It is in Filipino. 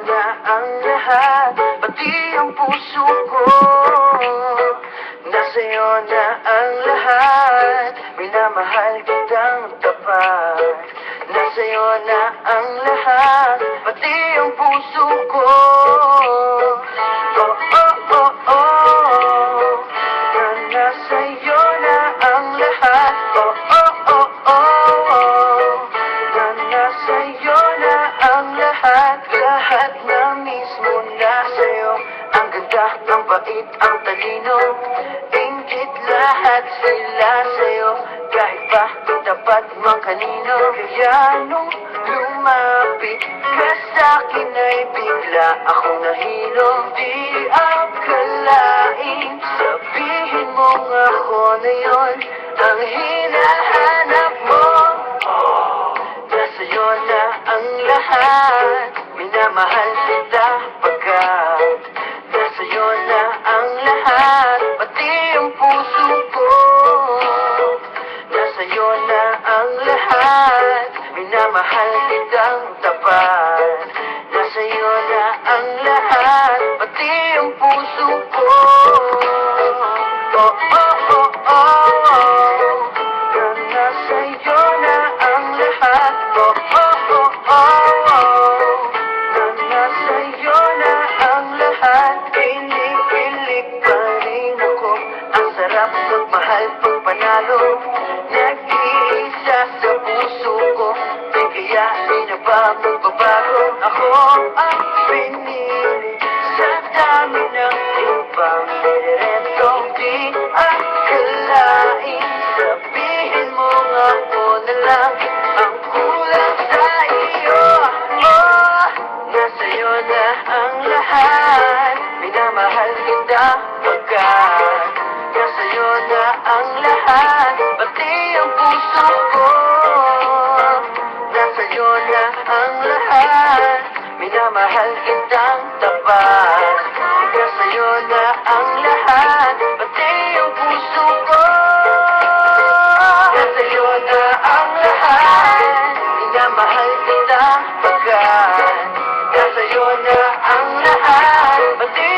na ang lahat, pati ang puso ko. Nasa'yo na ang lahat, minamahal kitang tapat. Nasa'yo na ang lahat, pati ang puso ko. Oh, oh, oh, oh, na nasa'yo na ang lahat. Oh, oh, oh, oh, na nasa'yo na ang lahat. Lahat na mismo nasa'yo. Ang ganda, ang bait, ang talino, ingit lahat sila sa'yo. Kahit pa tapat mang kanino. Kaya nung lumapit ka sa'kin ay bigla akong nahilo. Di akalain, sabihin mong ako na yon ang hinahanap mo. Nasa'yo na ang lahat, minamahal kita pagkat nasa'yo na ang lahat, pati ang puso ko. Nasa'yo na ang lahat, minamahal kitang tapat. Nasa'yo na ang lahat, pati ang puso ko. Oh, oh, oh, oh, na nasa'yo na ang lahat. Oh, oh, oh, oh, na nasa'yo na ang lahat. Pilik-pilik pa rin ako, ang sarap magmahal pag panalo. Nag-iisa sa puso ko, di kaya di na ba magbabago? Ako ang pinili sa dami ng ibang diretso. Di akalain, sabihin mo nga ako na lang ang kulang sa iyo. Oh, nasa'yo na ang lahat, minamahal kita pagkat nasa'yo na ang lahat, pati ang puso ko. Nasa'yo na ang lahat, minamahal kitang tapat. Nasa'yo na ang lahat, pati ang puso ko. Nasa'yo na ang lahat, minamahal kita pagkat nasa'yo na ang lahat, pati